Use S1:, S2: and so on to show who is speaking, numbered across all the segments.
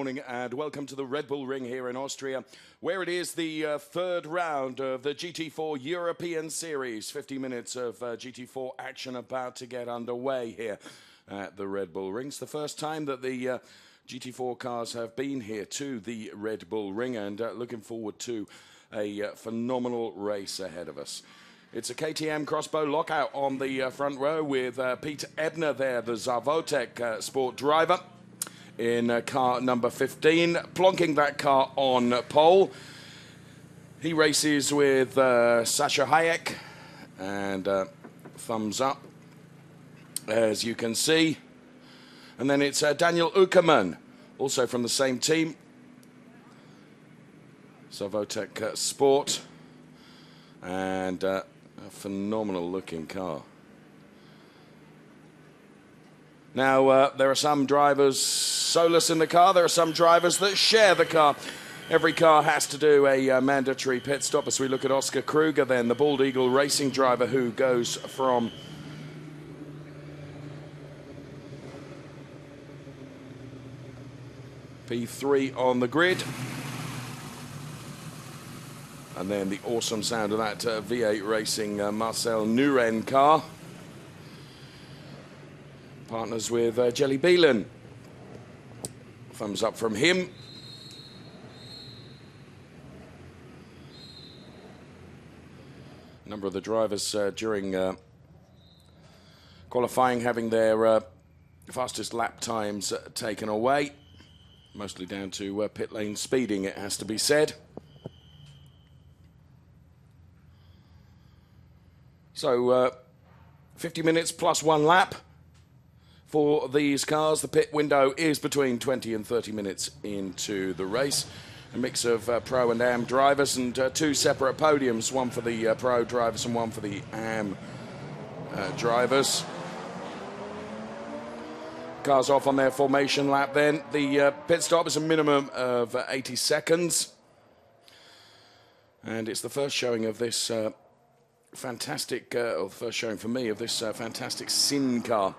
S1: morning and welcome to the Red Bull Ring here in Austria, where it is the third round of the GT4 European Series. 50 minutes of GT4 action about to get underway here at the Red Bull Ring. It's the first time that the GT4 cars have been here to the Red Bull Ring, and looking forward to a phenomenal race ahead of us. It's a KTM crossbow lockout on the front row with Peter Ebner there, the Zavotec sport driver, in car number 15, plonking that car on pole. He races with Sasha Hayek, and thumbs up, as you can see. And then it's Daniel Uckerman, also from the same team, Zavotec Sport, and a phenomenal looking car. Now, there are some drivers solus in the car. There are some drivers that share the car. Every car has to do a mandatory pit stop. As we look at Oscar Kruger, then the Bald Eagle racing driver, who goes from P3 on the grid. And then the awesome sound of that V8 Racing Marcel Nuren car. Partners with Jelly Beelan. Thumbs up from him. A number of the drivers during qualifying having their fastest lap times taken away. Mostly down to pit lane speeding, it has to be said. So 50 minutes plus one lap for these cars. The pit window is between 20 and 30 minutes into the race. A mix of Pro and AM drivers, and two separate podiums, one for the Pro drivers and one for the AM drivers. Cars off on their formation lap then. The pit stop is a minimum of 80 seconds. And it's the first showing of this fantastic, or first showing for me, of this fantastic Sin car.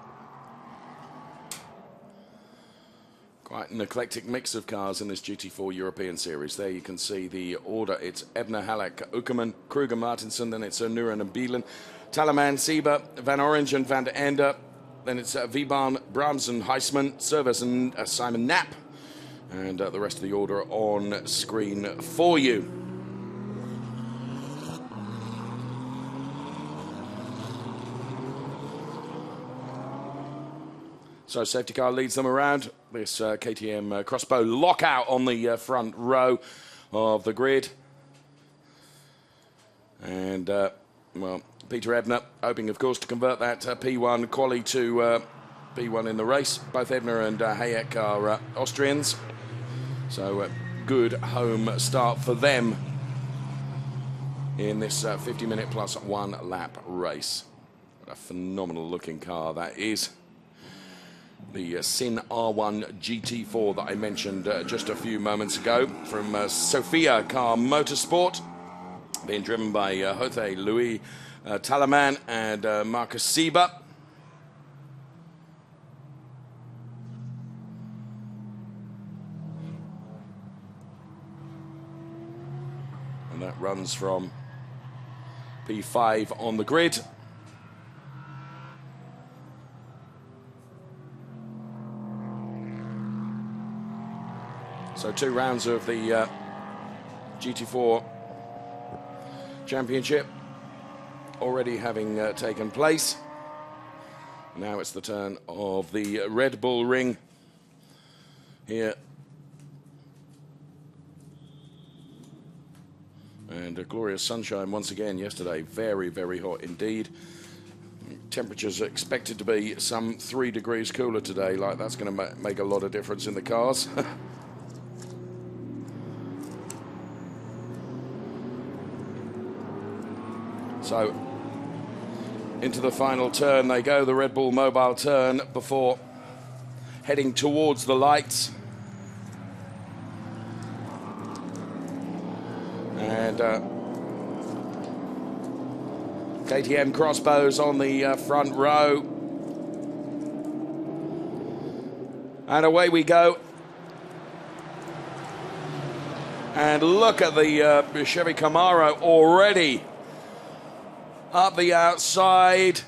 S1: Quite an eclectic mix of cars in this GT4 European Series. There you can see the order. It's Ebner, Halleck, Uckerman, Kruger, Martinson, then it's Nuren and Beelan, Talaman, Sieber, Van Orange and Van der Ende. Then it's Wiebahn, Brahmsen, Heisman, Service and Simon Knapp. And the rest of the order on screen for you. So safety car leads them around. This KTM crossbow lockout on the front row of the grid. And, well, Peter Ebner hoping, of course, to convert that P1 quali to P1 in the race. Both Ebner and Hayek are Austrians. So good home start for them in this 50-minute plus one lap race. What a phenomenal looking car that is. The Sin R1 GT4 that I mentioned just a few moments ago from Sofia Car Motorsport, being driven by Jose Luis Talaman and Marcus Sieber. And that runs from P5 on the grid. So 2 rounds of the GT4 Championship already having taken place. Now it's the turn of the Red Bull Ring here. And a glorious sunshine once again yesterday. Very, very hot indeed. Temperatures are expected to be some 3 degrees cooler today. Like, that's going to make a lot of difference in the cars. So, into the final turn they go, the Red Bull Mobile turn, before heading towards the lights. And KTM crossbows on the front row. And away we go. And look at the Chevy Camaro already up the outside.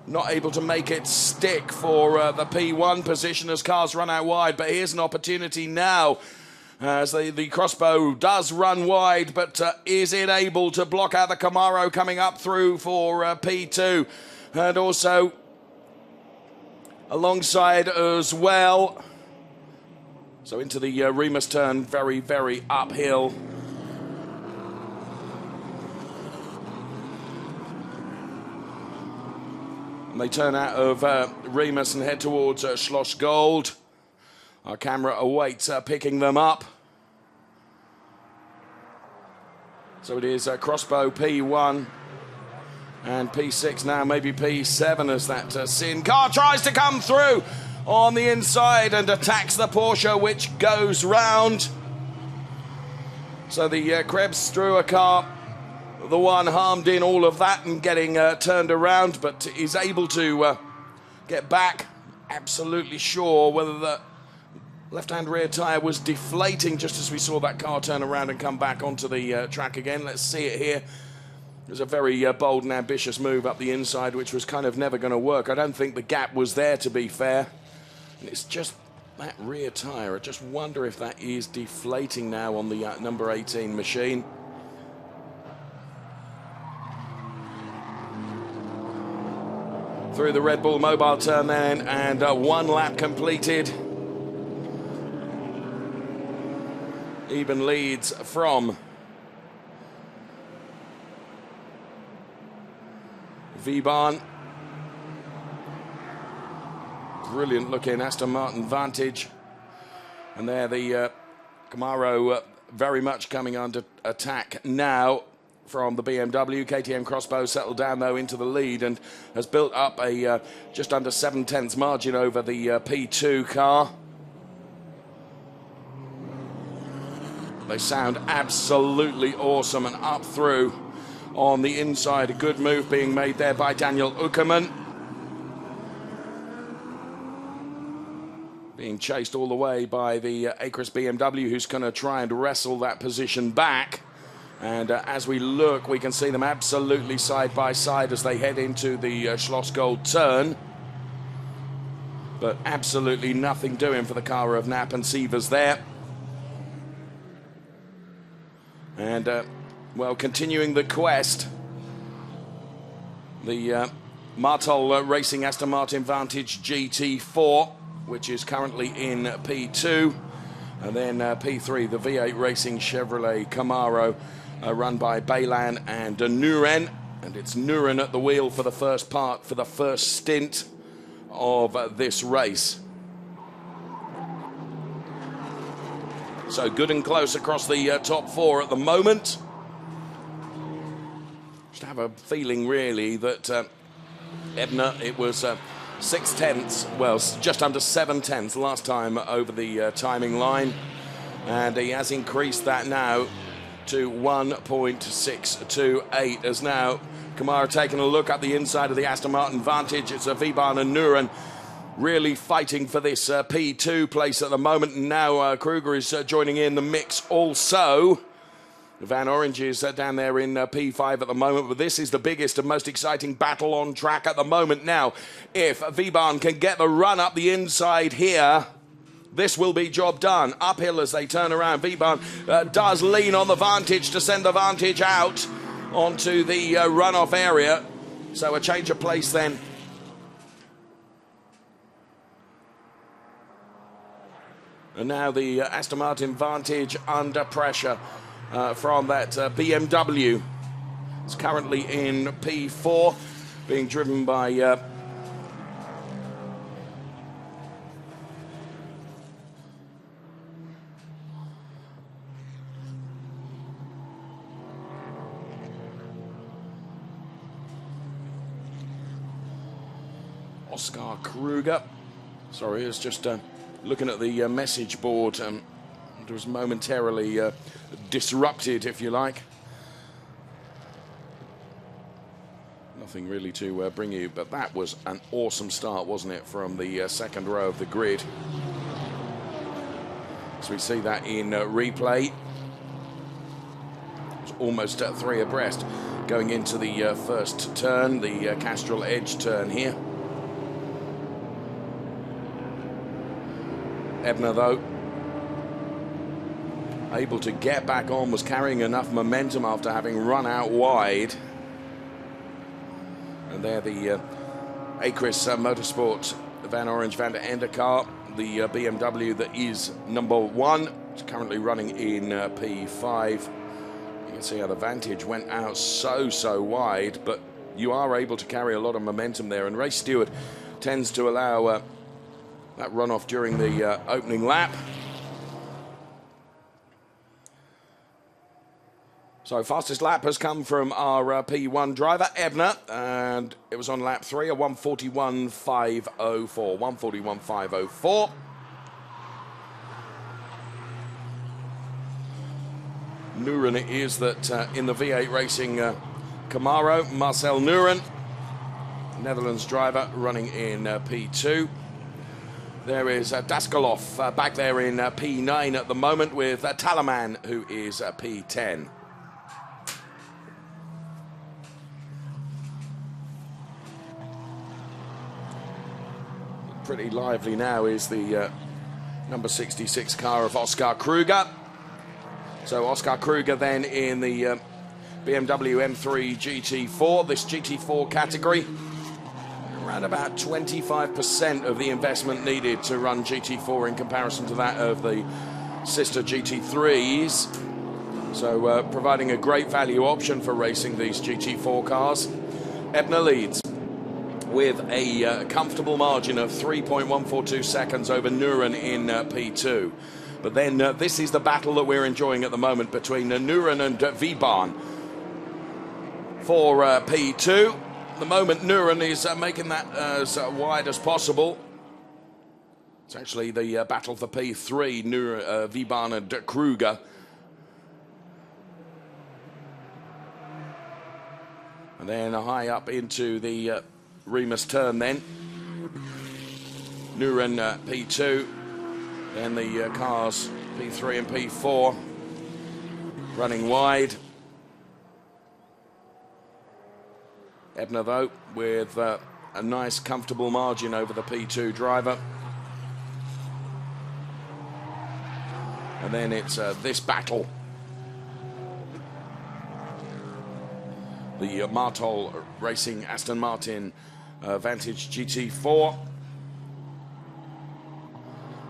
S1: Not able to make it stick for the P1 position as cars run out wide. But here's an opportunity now as the Crossbow does run wide. But is it able to block out the Camaro coming up through for P2? And also alongside as well. So into the Remus turn, very, very uphill. And they turn out of Remus and head towards Schloss Gold. Our camera awaits picking them up. So it is Crossbow P1 and P6 now, maybe P7 as that Sin car tries to come through on the inside and attacks the Porsche, which goes round. So the Krebs through a car, the one harmed in all of that and getting turned around, but is able to get back. Absolutely sure whether the left-hand rear tyre was deflating just as we saw that car turn around and come back onto the track again. Let's see it here. It was a very bold and ambitious move up the inside, which was kind of never going to work. I don't think the gap was there, to be fair. And it's just that rear tyre. I just wonder if that is deflating now on the number 18 machine. Through the Red Bull mobile turn then, and one lap completed. Even leads from V-Bahn. Brilliant looking Aston Martin Vantage. And there the Camaro very much coming under attack now from the BMW. KTM Crossbow settled down though into the lead and has built up a just under 7/10 margin over the P2 car. They sound absolutely awesome and up through on the inside. A good move being made there by Daniel Uckerman. Being chased all the way by the Acris BMW, who's going to try and wrestle that position back. And as we look, we can see them absolutely side by side as they head into the Schloss Gold turn. But absolutely nothing doing for the car of Knapp and Sievers there. And, well, continuing the quest, the Martol Racing Aston Martin Vantage GT4, which is currently in P2. And then P3, the V8 Racing Chevrolet Camaro, run by Baylan and Nuren. And it's Nuren at the wheel for the first part, for the first stint of this race. So good and close across the top four at the moment. Just have a feeling, really, that Ebner, it was 6/10, well, just under 7/10 last time over the timing line. And he has increased that now to 1.628 as now Camaro taking a look at the inside of the Aston Martin Vantage. It's a V-Bahn and Nuren really fighting for this P2 place at the moment. And now Kruger is joining in the mix also. Van Orange is down there in P5 at the moment, but this is the biggest and most exciting battle on track at the moment. Now, if V-Bahn can get the run up the inside here, this will be job done. Uphill as they turn around. V-Bahn does lean on the Vantage to send the Vantage out onto the runoff area. So a change of place then. And now the Aston Martin Vantage under pressure from that BMW. It's currently in P4, being driven by Oscar Kruger. Sorry, it's just looking at the message board. It was momentarily disrupted, if you like. Nothing really to bring you, but that was an awesome start, wasn't it, from the second row of the grid. So we see that in replay. almost 3 abreast going into the first turn, the Castrol Edge turn here. Ebner, though, able to get back on, was carrying enough momentum after having run out wide. And there the Acris Motorsport Van Orange Van der Ende car, the BMW that is number 1. It's currently running in P5. You can see how the Vantage went out so wide, but you are able to carry a lot of momentum there, and Race Stewart tends to allow that runoff during the opening lap. So fastest lap has come from our P1 driver, Ebner, and it was on lap 3, a 1:41.504. 1:41.504. Nuren it is that in the V8 Racing Camaro, Marcel Nuren, Netherlands driver, running in P2. There is Daskalov back there in P9 at the moment with Talaman, who is P10. Pretty lively now is the number 66 car of Oscar Kruger. So Oscar Kruger then in the BMW M3 GT4, this GT4 category. Around about 25% of the investment needed to run GT4 in comparison to that of the sister GT3s. So providing a great value option for racing these GT4 cars. Ebner leads with a comfortable margin of 3.142 seconds over Nuren in P2. But then this is the battle that we're enjoying at the moment between Nuren and Wiebahn for P2. At the moment, Nuren is making that as wide as possible. It's actually the battle for P3, Wiebahn and Kruger. And then high up into the Remus turn then. Nuren P2. Then the cars P3 and P4 running wide. Ebner, though, with a nice comfortable margin over the P2 driver. And then it's this battle. The Martol Racing Aston Martin Vantage GT4.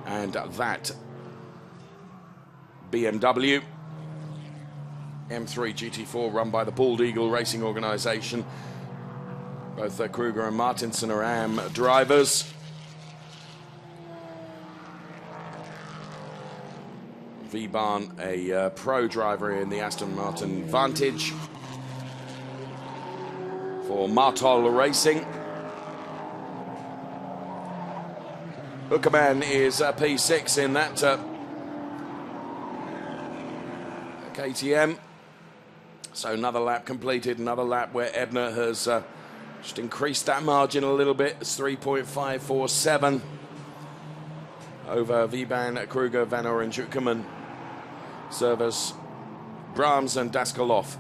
S1: And that BMW M3 GT4 run by the Bald Eagle Racing Organisation. Both Kruger and Martinson are AM drivers. Wiebahn, a pro driver in the Aston Martin Vantage for Martol Racing. Uckerman is P6 in that KTM. So another lap completed, another lap where Ebner has just increased that margin a little bit. It's 3.547 over Wiebahn, Kruger, Van Orange, Uckerman, Servers, Brahms and Daskalov.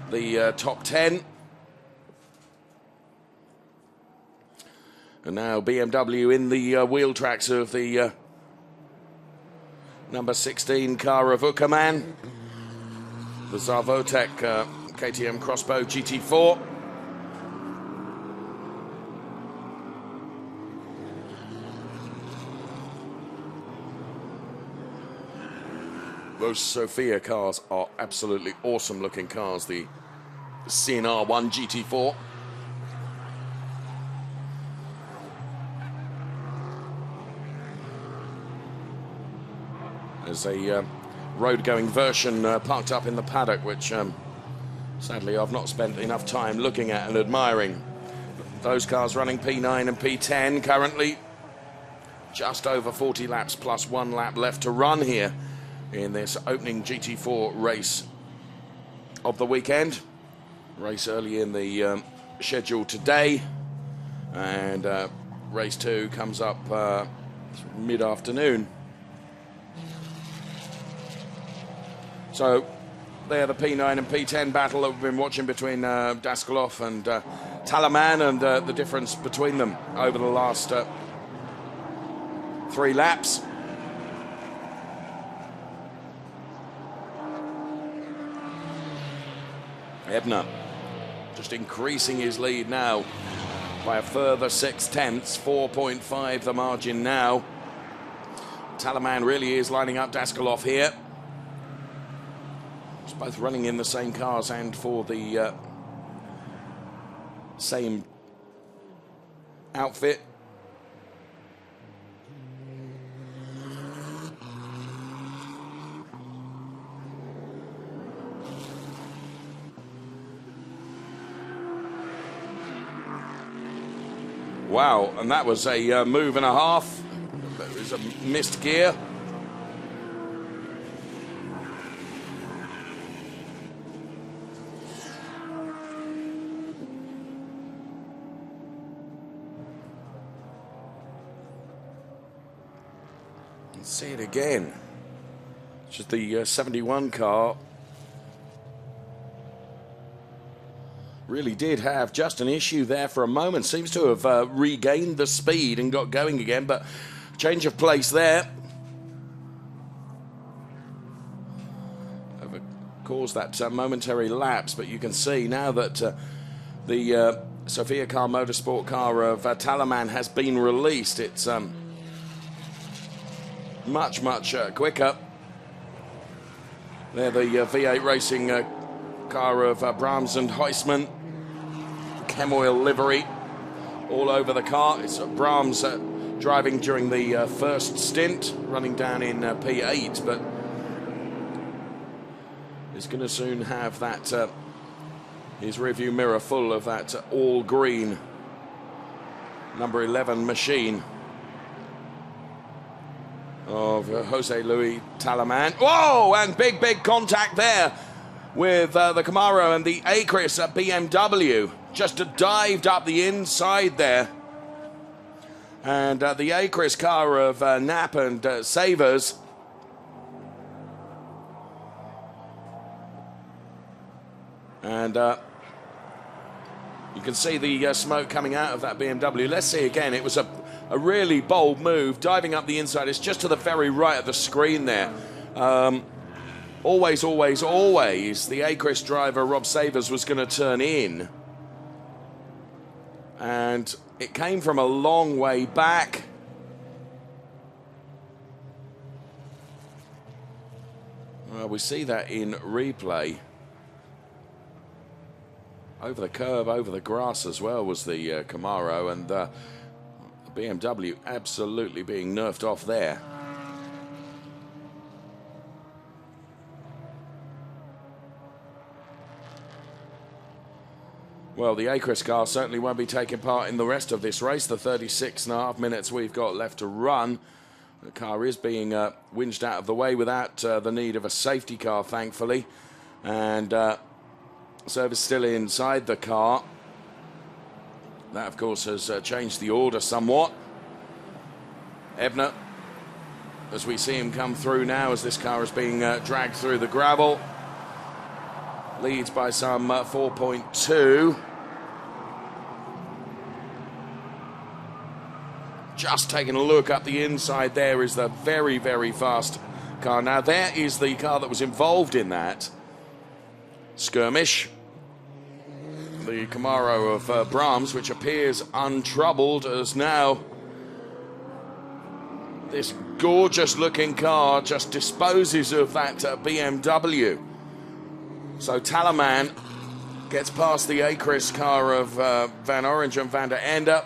S1: The top 10. And now BMW in the wheel tracks of the number 16 car of Uckerman. The Zarvotek KTM Crossbow GT4. Those Sofia cars are absolutely awesome looking cars. The CNR1 GT4. There's a road-going version parked up in the paddock, which sadly I've not spent enough time looking at and admiring. Those cars running P9 and P10 currently. Just over 40 laps plus 1 lap left to run here in this opening GT4 race of the weekend. Race early in the schedule today, and race 2 comes up mid-afternoon. So there, the P9 and P10 battle that we've been watching between Daskalov and Talaman, and the difference between them over the last 3 laps. Ebner just increasing his lead now by a further 0.6, 4.5 the margin now. Talaman really is lining up Daskalov here. It's both running in the same cars and for the same outfit. Wow, and that was a move and a half. It was a missed gear. Let's see it again. It's just the 71 car. Really did have just an issue there for a moment. Seems to have regained the speed and got going again, but change of place there. Caused that momentary lapse, but you can see now that the Sofia car motorsport car of Talaman has been released. It's much quicker. There, the V8 racing car of Brahms and Heisman. Chem oil livery all over the car. It's Brahms driving during the first stint, running down in P8, but he's going to soon have that his rearview mirror full of that all green number 11 machine of Jose Luis Talaman. Whoa, and big contact there with the Camaro and the Acris at BMW. Just dived up the inside there. And the Acris car of Knapp and Savers. And you can see the smoke coming out of that BMW. Let's see again. It was a really bold move, diving up the inside. It's just to the very right of the screen there. Always, the Acris driver, Rob Savers, was going to turn in. And it came from a long way back. Well, we see that in replay. Over the curb, over the grass as well was the Camaro, and the BMW absolutely being nerfed off there. Well, the Acris car certainly won't be taking part in the rest of this race. The 36.5 minutes we've got left to run. The car is being winched out of the way without the need of a safety car, thankfully. And service still inside the car. That, of course, has changed the order somewhat. Ebner, as we see him come through now, as this car is being dragged through the gravel, leads by some 4.2. Just taking a look up the inside there is the very fast car. Now, there is the car that was involved in that skirmish. The Camaro of Brahms, which appears untroubled, as now this gorgeous looking car just disposes of that BMW. So Talaman gets past the Acris car of Van Orange and Van der Ende.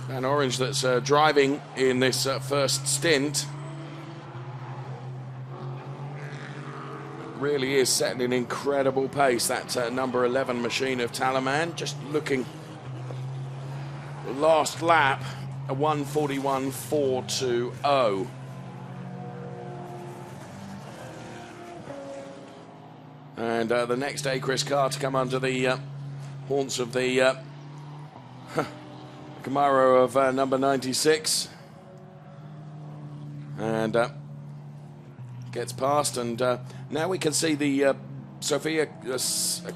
S1: Van Orange that's driving in this first stint. Really is setting an incredible pace, that number 11 machine of Talaman. Just looking, last lap, a 1:41.420. And the next Acris car to come under the haunts of the Camaro of number 96. And gets past, and now we can see the Sofia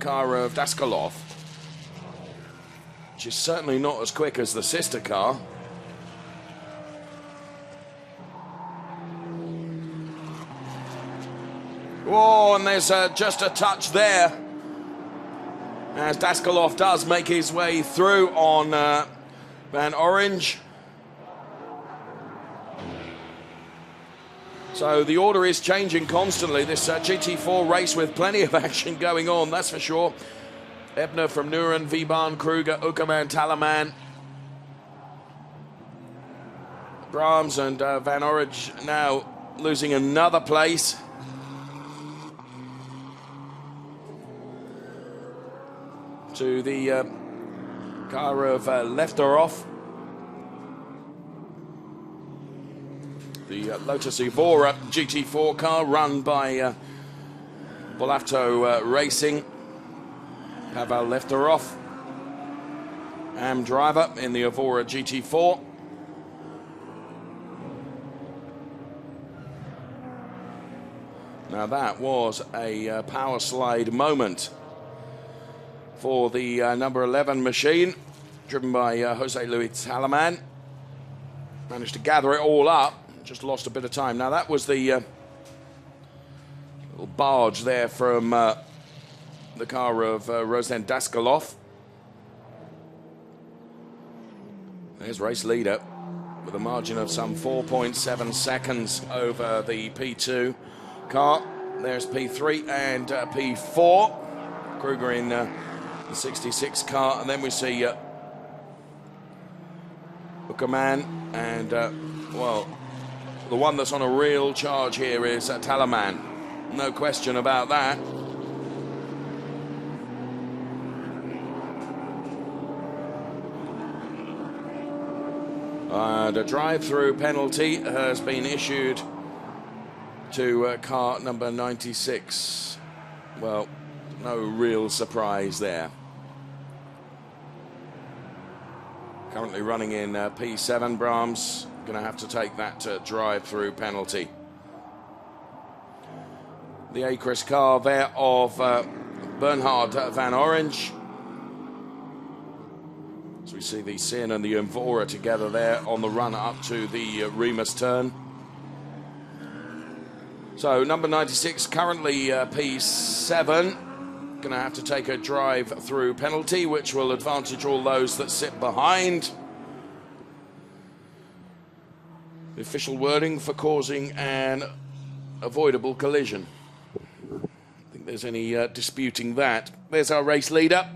S1: car of Daskalov, which is certainly not as quick as the sister car. Oh, and there's just a touch there, as Daskalov does make his way through on Van Orange. So the order is changing constantly. This GT4 race with plenty of action going on, that's for sure. Ebner from Nuren, Viban, Kruger, Uckerman, Talaman, Brahms, and Van Orange now losing another place. To the car of Lefterov. The Lotus Evora GT4 car run by Bolavto Racing. Pavel Lefterov, AM driver in the Evora GT4. Now that was a power slide moment for the number 11 machine, driven by Jose Luis Talaman. Managed to gather it all up, just lost a bit of time. Now that was the little barge there from the car of Rosen Daskalov. There's race leader with a margin of some 4.7 seconds over the P2 car. There's P3 and P4. Kruger in the 66 car, and then we see Uckerman, and well, the one that's on a real charge here is Talaman. No question about that. The drive-through penalty has been issued to car number 96. Well, no real surprise there. Currently running in P7, Brahms going to have to take that drive-through penalty. The Acris car there of Bernhard Van Orange. So we see the Sin and the Evora together there on the run up to the Remus turn. So number 96 currently P7. Going to have to take a drive-through penalty, which will advantage all those that sit behind. The official wording for causing an avoidable collision. I don't think there's any disputing that. There's our race leader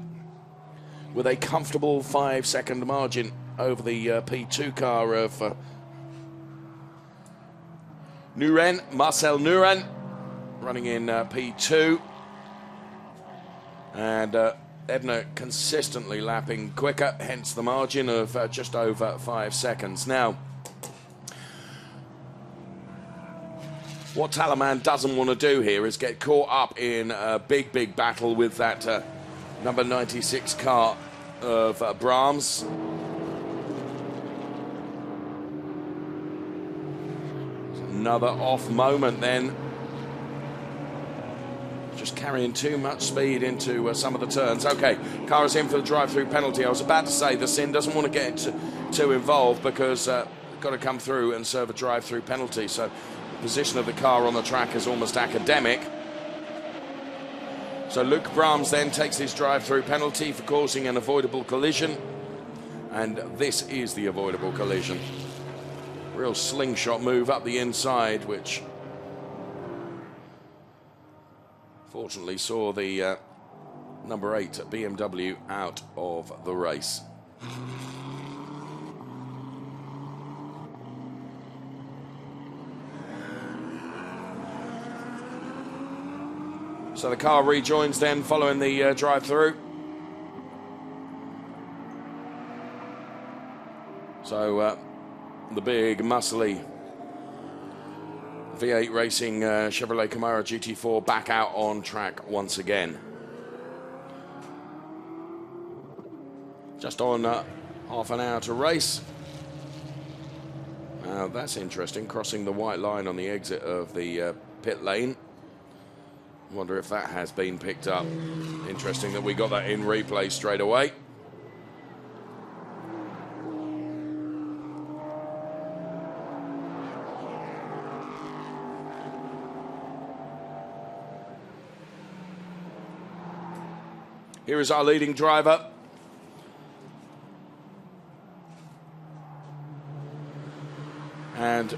S1: with a comfortable 5-second margin over the P2 car of Nuren, Marcel Nuren, running in P2. And Ebner consistently lapping quicker, hence the margin of just over 5 seconds. Now, what Talaman doesn't want to do here is get caught up in a big battle with that number 96 car of Brahms. Another off moment then. Just carrying too much speed into some of the turns. Okay, car is in for the drive-through penalty. I was about to say the Sin doesn't want to get too involved because got to come through and serve a drive-through penalty. So the position of the car on the track is almost academic. So Luke Brahms then takes his drive-through penalty for causing an avoidable collision. And this is the avoidable collision. Real slingshot move up the inside, which fortunately saw the number 8 BMW out of the race. So the car rejoins then following the drive-through. So the big muscly V8 Racing Chevrolet Camaro GT4 back out on track once again. Just on half an hour to race. Now that's interesting, crossing the white line on the exit of the pit lane. Wonder if that has been picked up. Interesting that we got that in replay straight away. Here is our leading driver. And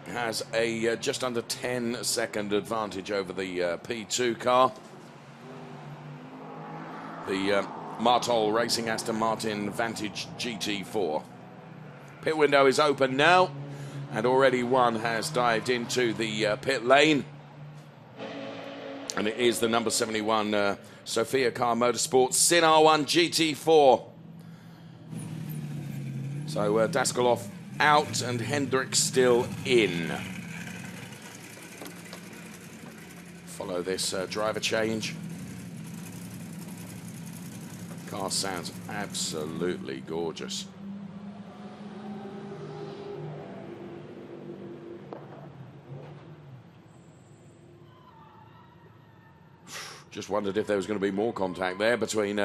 S1: has a just under 10-second advantage over the P2 car. The Martol Racing Aston Martin Vantage GT4. Pit window is open now, and already one has dived into the pit lane. And it is the number 71 Sofia Car Motorsports Sin R1 GT4. So Daskalov out and Hendrick still in. Follow this driver change. Car sounds absolutely gorgeous. Just wondered if there was going to be more contact there between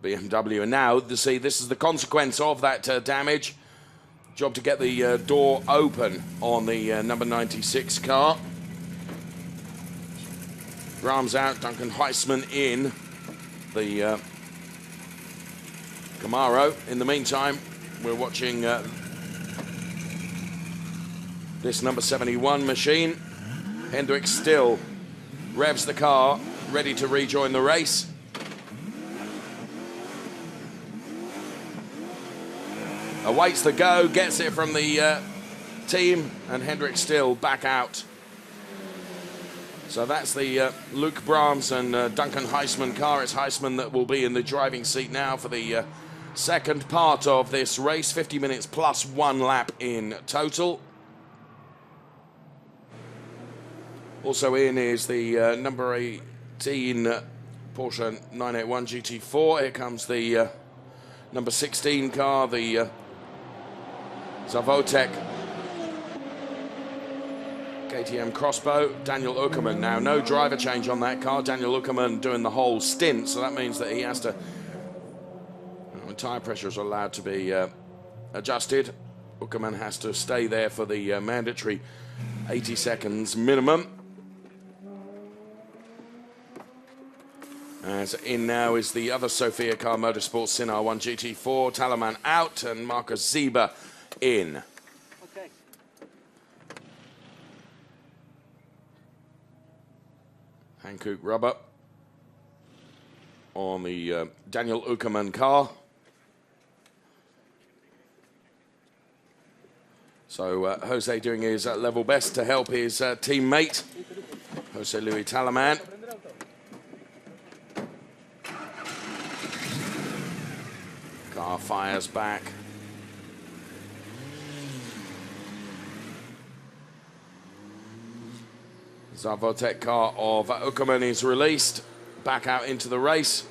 S1: BMW and now. See, this is the consequence of that damage. Job to get the door open on the number 96 car. Brahms out, Duncan Heisman in the Camaro. In the meantime, we're watching this number 71 machine. Hendrick still revs the car, ready to rejoin the race. Awaits the go, gets it from the team, and Hendrick still back out. So that's the Luke Brahms and Duncan Heisman car. It's Heisman that will be in the driving seat now for the second part of this race. 50 minutes plus 1 lap in total. Also in is the number 18 Porsche 981 GT4. Here comes the number 16 car, the Zavotek KTM Crossbow. Daniel Uckerman now. No driver change on that car. Daniel Uckerman doing the whole stint, so that means that he has to... tyre pressures are allowed to be adjusted. Uckerman has to stay there for the mandatory 80 seconds minimum. As in now is the other Sofia Car Motorsports Sin R1 GT4. Talaman out and Marcus Zieber in.
S2: Okay.
S1: Hankook rubber on the Daniel Uckerman car. So Jose doing his level best to help his teammate, Jose Luis Talaman. Car fires back. Zavotek car of Uckerman is released. Back out into the race.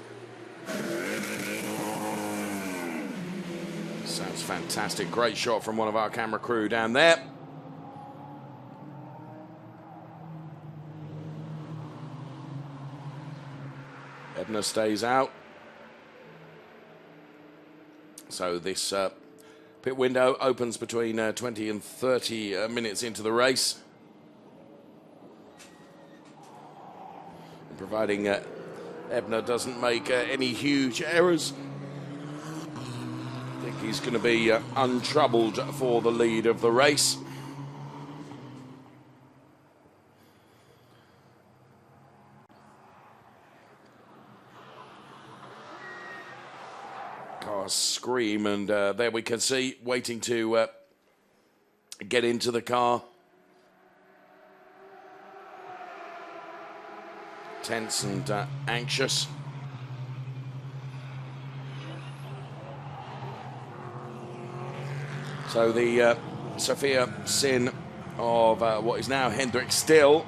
S1: Sounds fantastic. Great shot from one of our camera crew down there. Ebner stays out. So this pit window opens between 20 and 30 minutes into the race. Providing Ebner doesn't make any huge errors. I think he's going to be untroubled for the lead of the race. Cars scream, and there we can see, waiting to get into the car. Tense and anxious. So the Sofia Sin of what is now Hendrick still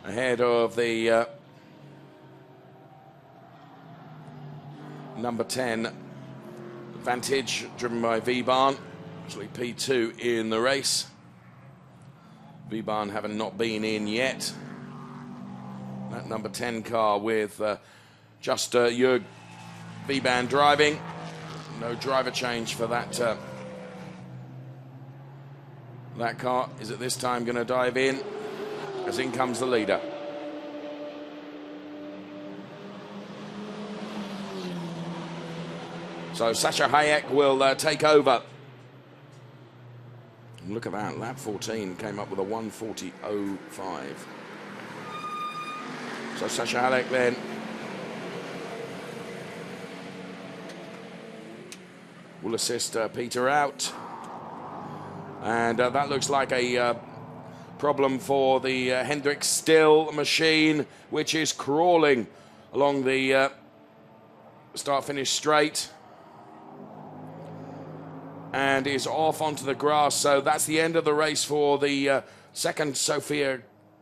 S1: ahead of the number 10 Vantage driven by V-Barn, actually P2 in the race. V-Barn having not been in yet. That number 10 car with just Jörg V-Barn driving. No driver change for that. That car is at this time going to dive in, as in comes the leader. So Sasha Hayek will take over. And look at that, lap 14 came up with a 1:40.05. So Sasha Hayek then will assist Peter out. And that looks like a problem for the Hendrik Still machine, which is crawling along the start-finish straight and is off onto the grass. So that's the end of the race for the second Sofia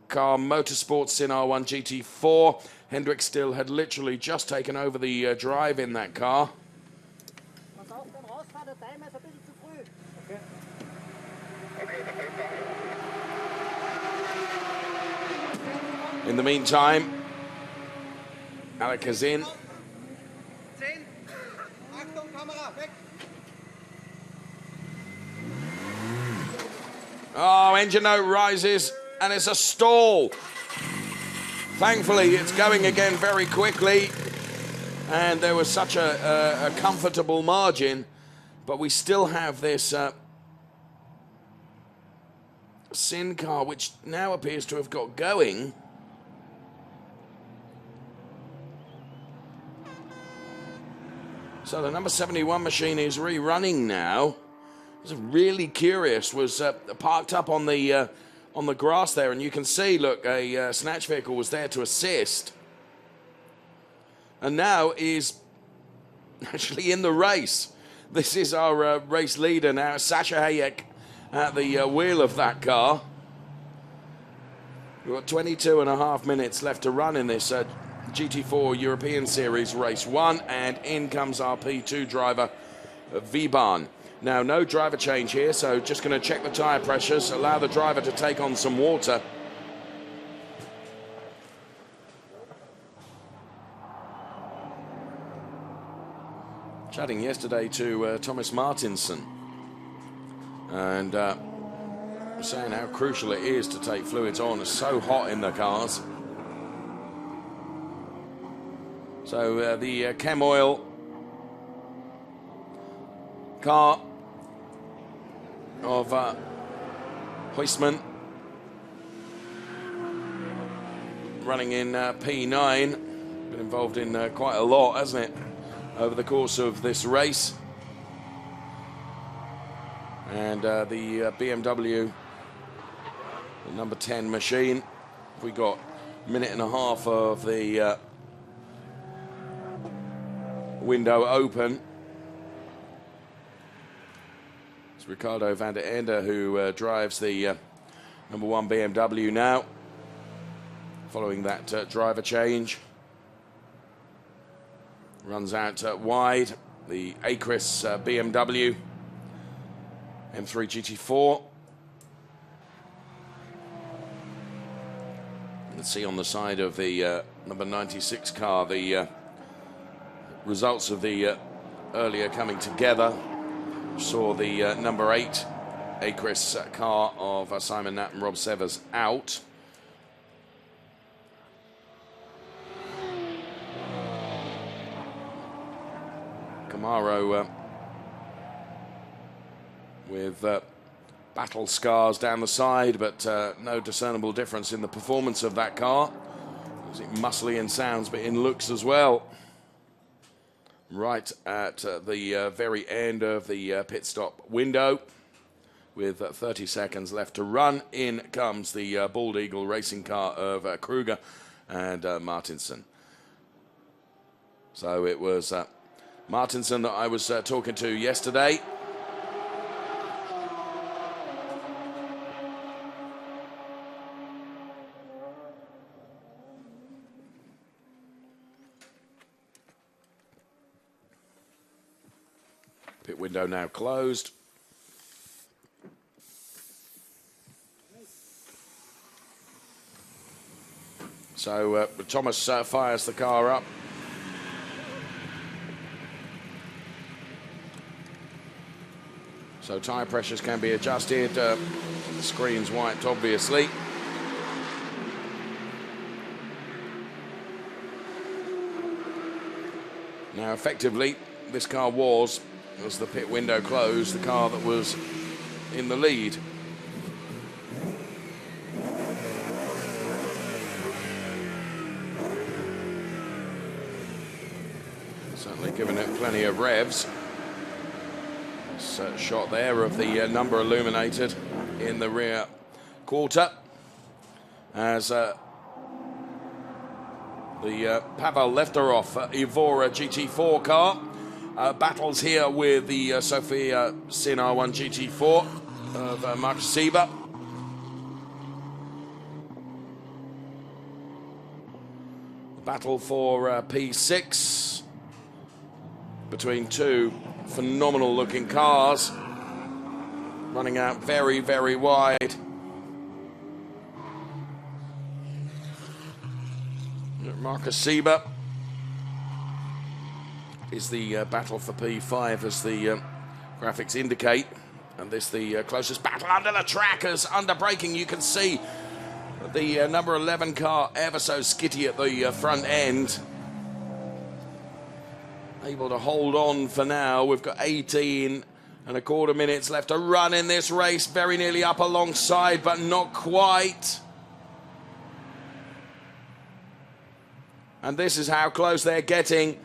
S1: car Motorsports in R1 GT4. Hendrik Still had literally just taken over the drive in that car. In the meantime, Alec is in. Oh, engine note rises, and it's a stall. Thankfully, it's going again very quickly, and there was such a comfortable margin, but we still have this Sin car, which now appears to have got going. So the number 71 machine is rerunning now. I was really curious, was parked up on the grass there, and you can see, look, a snatch vehicle was there to assist, and now is actually in the race. This is our race leader now, Sasha Hayek, at the wheel of that car. We've got 22.5 minutes left to run in this GT4 European Series Race 1, and in comes our P2 driver, V-Barn. Now, no driver change here, so just going to check the tyre pressures, allow the driver to take on some water. Chatting yesterday to Thomas Martinsson, and saying how crucial it is to take fluids on. It's so hot in the cars. So the Chem Oil car of Huisman running in P9. Been involved in quite a lot, hasn't it, over the course of this race. And the BMW, the number 10 machine, we got a minute and a half of the window open. It's Ricardo van der Ende who drives the number 1 BMW now, following that driver change. Runs out wide, the Acris BMW M3 GT4. Let's see on the side of the number 96 car the results of the earlier coming together. Saw the number 8 Acris car of Simon Knapp and Rob Severs out. Camaro with battle scars down the side, but no discernible difference in the performance of that car. It muscly in sounds, but in looks as well. Right at the very end of the pit stop window, with 30 seconds left to run, in comes the Bald Eagle racing car of Kruger and Martinsson. So it was Martinsson that I was talking to yesterday. Pit window now closed. So Thomas fires the car up. So tyre pressures can be adjusted. The screen's wiped, obviously. Now, effectively, this car was, as the pit window closed, the car that was in the lead. Certainly given it plenty of revs. Shot there of the number illuminated in the rear quarter as the Pavel Lefterov Evora GT4 car battles here with the Sofia Sin R1 GT4 of Marcus Sieber. Battle for P6 between two phenomenal looking cars running out very, very wide. Marcus Sieber is the battle for P5 as the graphics indicate, and this the closest battle under the track as under braking. You can see the number 11 car ever so skitty at the front end. Able to hold on for now. We've got 18 and a quarter minutes left to run in this race. Very nearly up alongside, but not quite. And this is how close they're getting.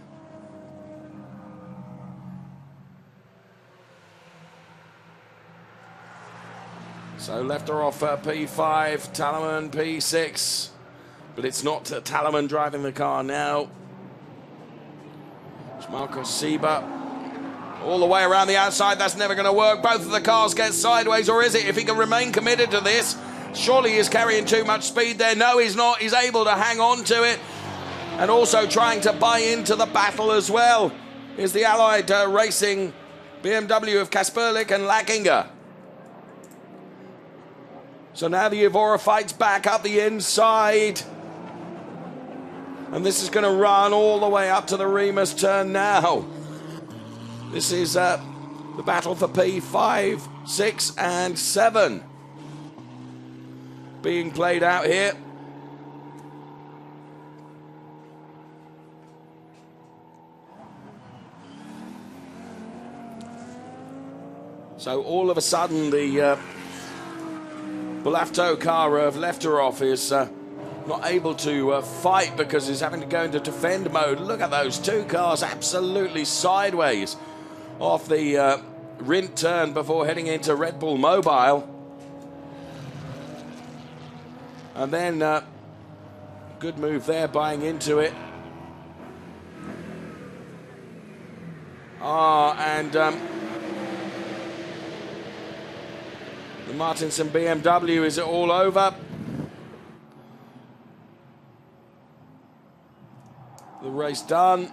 S1: So Lefterov P5, Talaman P6. But it's not Talaman driving the car now. It's Marcus Sieber. All the way around the outside, that's never going to work. Both of the cars get sideways, or is it? If he can remain committed to this, surely he's carrying too much speed there. No, he's not. He's able to hang on to it. And also trying to buy into the battle as well is the Allied Racing BMW of Kasperlik and Lackinger. So now the Evora fights back up the inside. And this is going to run all the way up to the Remus turn now. This is the battle for P5, 6 and 7 being played out here. So all of a sudden the Bulafto car of Lefterov is not able to fight because he's having to go into defend mode. Look at those two cars absolutely sideways off the Rint turn before heading into RedBull Mobile. And then good move there, buying into it. And the Martinson BMW, is it all over? The race done.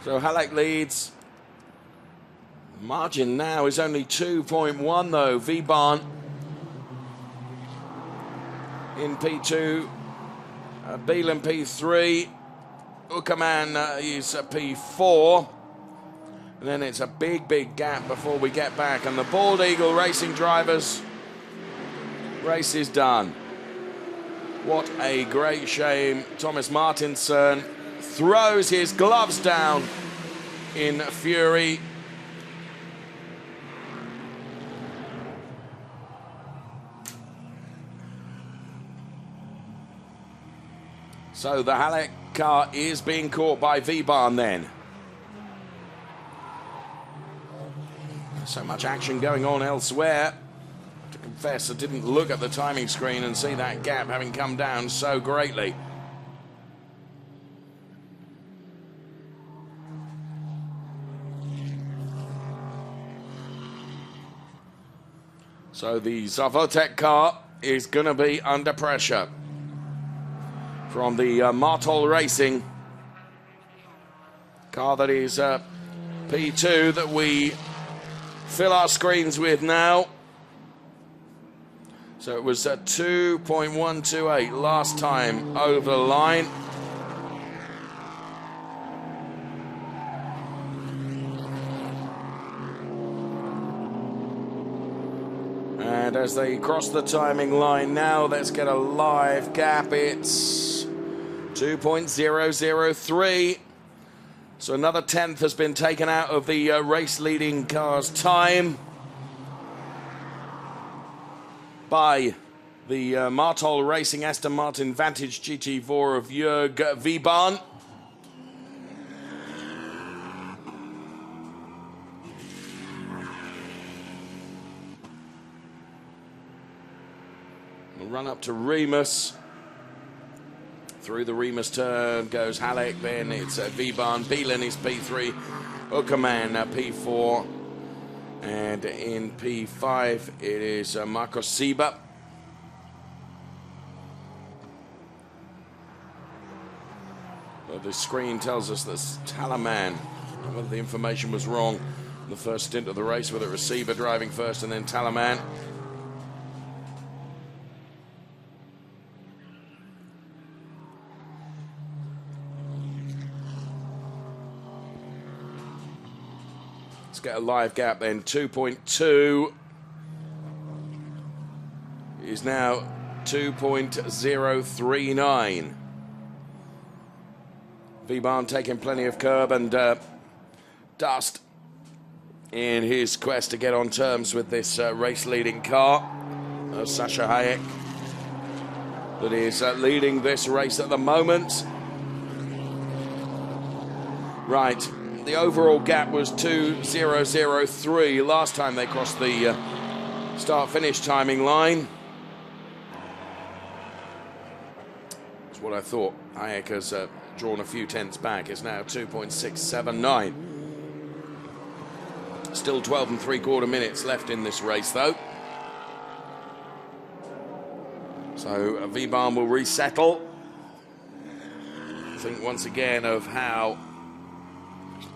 S1: So Halleck leads. Margin now is only 2.1 though. Vebahn in P2. Beelan P3. Uckerman is P4. And then it's a big, big gap before we get back. And the Bald Eagle Racing drivers, race is done. What a great shame. Thomas Martinsson throws his gloves down in fury. So the Halleck car is being caught by Vebahn then. So much action going on elsewhere. To confess, I didn't look at the timing screen and see that gap having come down so greatly. So the Zavotek car is going to be under pressure from the Martol Racing. car that is P2 that we fill our screens with now. So it was 2.128 last time over the line. And as they cross the timing line now, let's get a live gap. It's 2.003. So another tenth has been taken out of the race-leading car's time by the Martol Racing Aston Martin Vantage GT4 of Jörg Wiebahn. We'll run up to Remus. Through the Remus turn goes Halleck, then it's Wiebahn. Bielen is P3, Uckermann P4. And in P5, it is Markus Sieber. But the screen tells us that Talaman, whether the information was wrong in the first stint of the race, whether it was Sieber driving first and then Talaman. Let's get a live gap then. 2.2 is now 2.039. Wiebahn taking plenty of curb and dust in his quest to get on terms with this race-leading car. Sascha Hayek that is leading this race at the moment. Right. The overall gap was 2.003 last time they crossed the start-finish timing line. That's what I thought. Hayek has drawn a few tenths back. It's now 2.679. Still 12 3/4 minutes left in this race, though. So Wiebahn will resettle. Think once again of how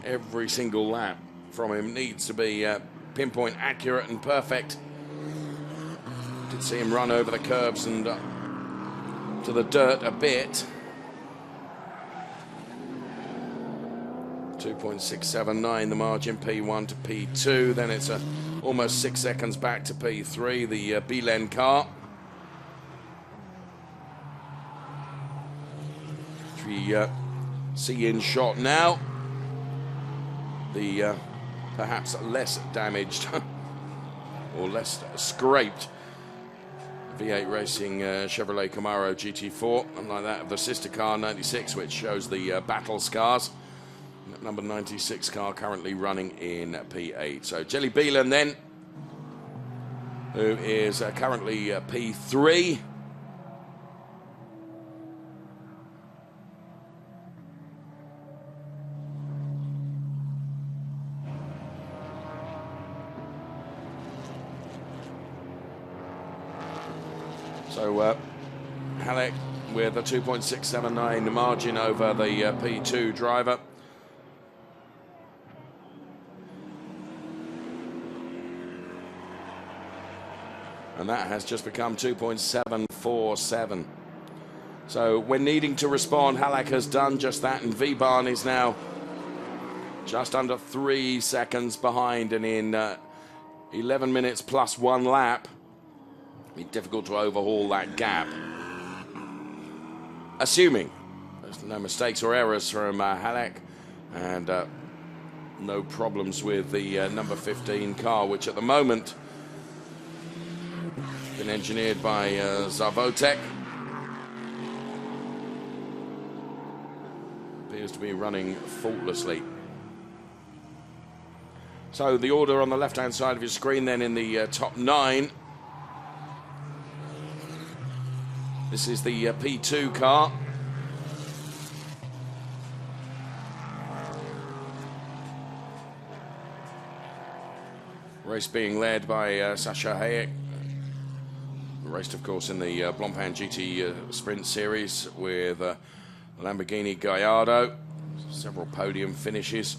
S1: every single lap from him needs to be pinpoint accurate and perfect. Did see him run over the curbs and to the dirt a bit. 2.679 the margin, P1 to P2. Then it's almost 6 seconds back to P3, the Bielen car. Which we see in shot now. The perhaps less damaged or less scraped V8 Racing Chevrolet Camaro GT4, unlike that of the sister car 96, which shows the battle scars. Number 96 car currently running in P8. So Jelly Bielen then, who is currently P3. So Halleck with a 2.679 margin over the P2 driver. And that has just become 2.747. So when needing to respond, Halleck has done just that, and Wiebahn is now just under 3 seconds behind, and in 11 minutes plus 1 lap, it'd be difficult to overhaul that gap. Assuming there's no mistakes or errors from Halleck, and no problems with the number 15 car, which at the moment been engineered by Zavotek. Appears to be running faultlessly. So the order on the left-hand side of your screen then in the top 9. This is the P2 car. Race being led by Sascha Hayek. Raced, of course, in the Blancpain GT Sprint Series with Lamborghini Gallardo. Several podium finishes.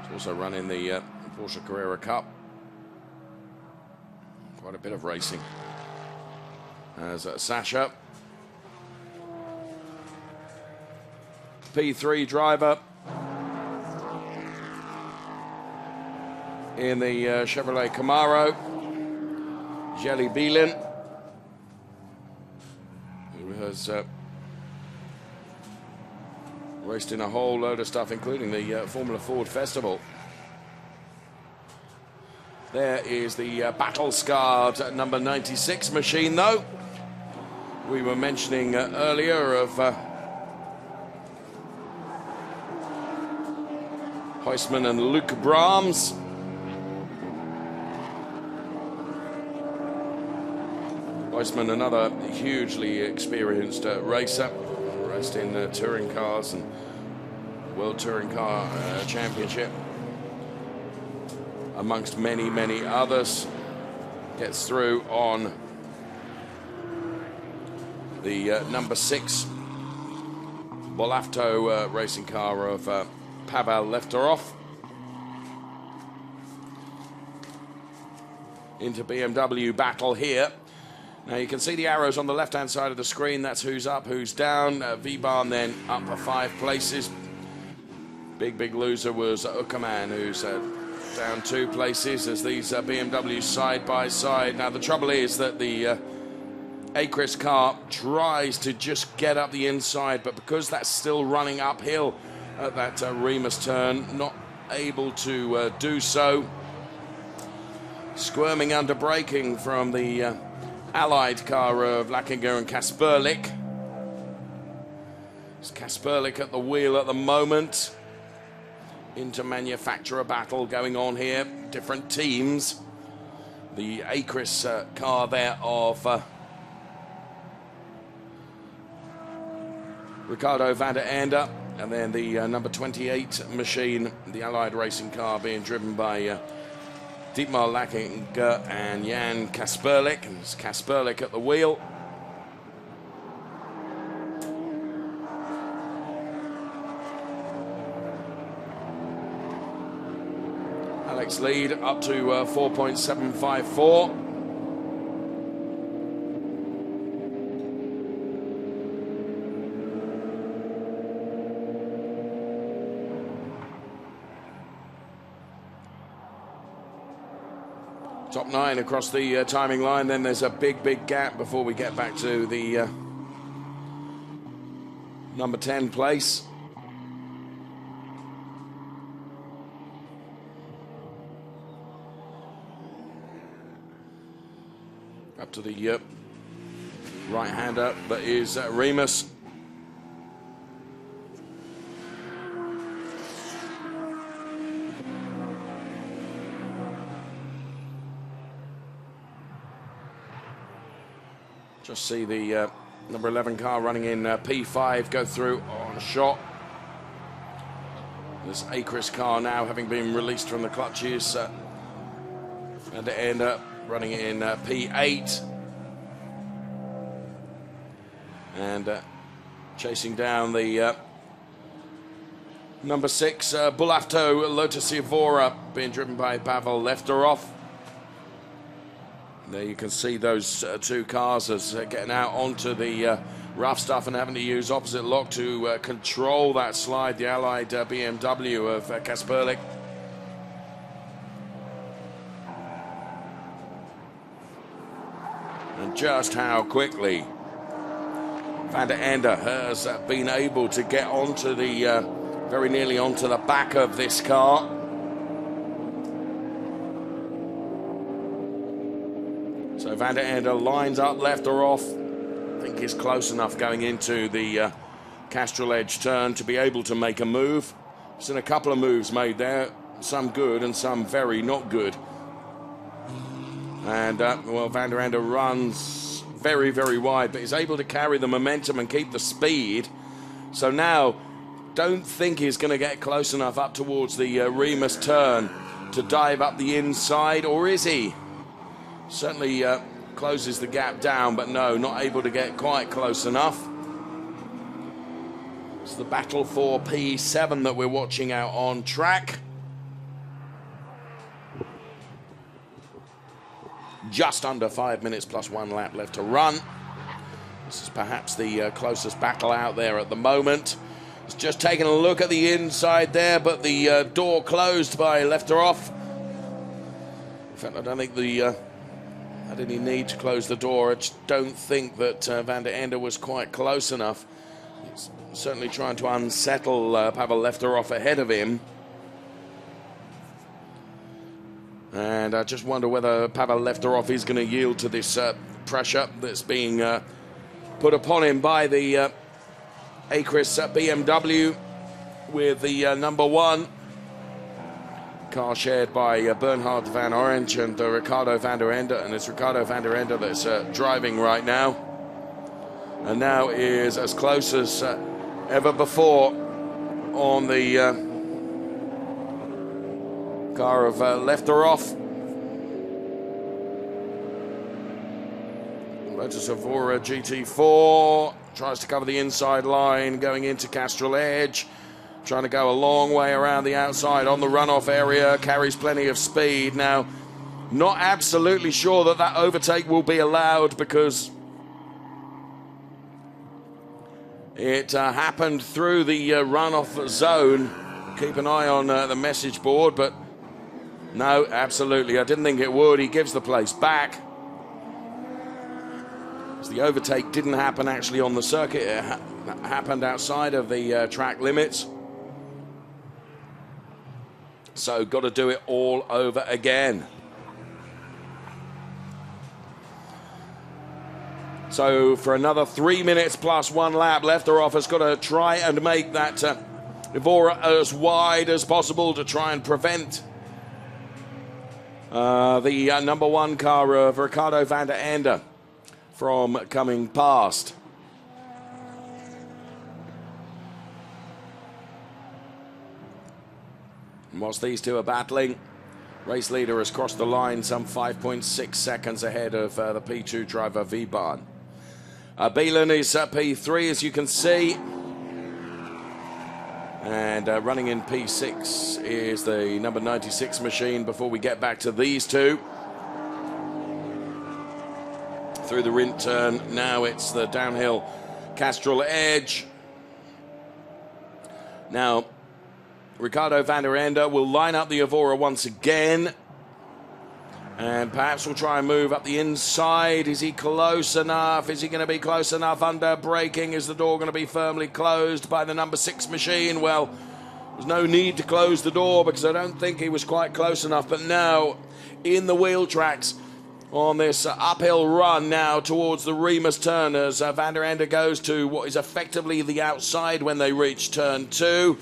S1: He's also running the Porsche Carrera Cup. Quite a bit of racing. As Sasha. P3 driver. In the Chevrolet Camaro. Jelly Bielin. Who has raced in a whole load of stuff, including the Formula Ford Festival. There is the battle-scarred number 96 machine, though. We were mentioning earlier of Huisman and Luke Brahms. Huisman, another hugely experienced racer, raced in touring cars and World Touring Car Championship, amongst many, many others. Gets through on the number 6 Bolafto racing car of Pavel Lefterov. Into BMW battle here. Now you can see the arrows on the left-hand side of the screen. That's who's up, who's down. V-Bahn then up for 5 places. Big loser was Uckerman, who's down 2 places as these BMWs side by side. Now the trouble is that the Acris car tries to just get up the inside, but because that's still running uphill at that Remus turn, not able to do so. Squirming under braking from the Allied car of Lackinger and Kasperlik. It's Kasperlik at the wheel at the moment. Inter-manufacturer battle going on here. Different teams. The Acris car there of Ricardo van der Ende, and then the number 28 machine, the Allied racing car, being driven by Dietmar Lackinger and Jan Kasperlik. And it's Kasperlik at the wheel. Alex lead up to 4.754. Top 9 across the timing line. Then there's a big gap before we get back to the number 10 place. Up to the right-hander that is Remus. Just see the number 11 car running in P5 go through on shot. This Acris car now having been released from the clutches and end up running in P8. And chasing down the number 6 Bolafto Lotus Evora, being driven by Pavel Lefterov. There you can see those 2 cars as getting out onto the rough stuff and having to use opposite lock to control that slide. The Allied BMW of Kasperlik. And just how quickly Van der Ende has been able to get onto the, very nearly onto the back of this car. So Van der Ende lines up Lefterov. I think he's close enough going into the Castrol Edge turn to be able to make a move. Seen a couple of moves made there, some good and some very not good. And well, Van der Ende runs very wide, but he's able to carry the momentum and keep the speed. So now, don't think he's going to get close enough up towards the Remus turn to dive up the inside, or is he? Certainly closes the gap down, but no, not able to get quite close enough. It's the battle for P7 that we're watching out on track. Just under 5 minutes plus 1 lap left to run. This is perhaps the closest battle out there at the moment. It's just taking a look at the inside there, but the door closed by Lefteroff. In fact, I don't think had any need to close the door. I just don't think that Van der Ende was quite close enough. He's certainly trying to unsettle Pavel Lefteroff ahead of him. And I just wonder whether Pavel Lefteroff is going to yield to this pressure that's being put upon him by the Acris BMW with the number 1 car shared by Bernhard van Orange and Ricardo van der Ende, and it's Ricardo van der Ende that's driving right now, and now is as close as ever before on the car of Lefteroff. Lotus Evora GT4 tries to cover the inside line, going into Castrol Edge, trying to go a long way around the outside on the runoff area, carries plenty of speed. Now, not absolutely sure that that overtake will be allowed because it happened through the runoff zone. Keep an eye on the message board, but no, absolutely, I didn't think it would. He gives the place back. The overtake didn't happen actually on the circuit. It happened outside of the track limits. So got to do it all over again. So for another 3 minutes plus 1 lap, Lefteroff has got to try and make that Evora as wide as possible to try and prevent the number 1 car of Ricardo van der Ende from coming past. And whilst these two are battling, race leader has crossed the line some 5.6 seconds ahead of the P2 driver Wiebahn. Bielen is P3, as you can see. And running in P6 is the number 96 machine before we get back to these two. Through the Rindt turn, now it's the downhill Castrol Edge. Now, Ricardo van der Ende will line up the Evora once again. And perhaps we'll try and move up the inside. Is he close enough? Is he going to be close enough under braking? Is the door going to be firmly closed by the number 6 machine? Well, there's no need to close the door because I don't think he was quite close enough. But now, in the wheel tracks, on this uphill run now towards the Remus turn as Van der Ende goes to what is effectively the outside when they reach turn 2.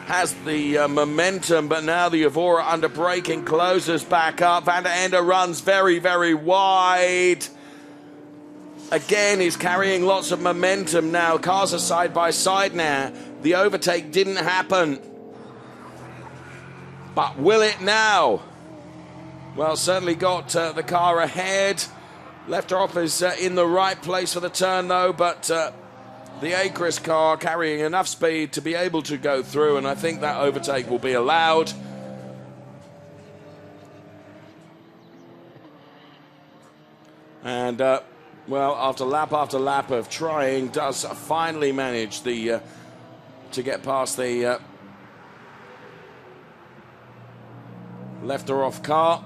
S1: Has the momentum, but now the Evora under braking closes back up. Van der Ende runs very, very wide. Again, he's carrying lots of momentum now. Cars are side by side now. The overtake didn't happen. But will it now? Well, certainly got the car ahead. Lefteroff is in the right place for the turn, though, but the Acris car carrying enough speed to be able to go through, and I think that overtake will be allowed. And, well, after lap of trying, does finally manage to get past the Lefteroff car.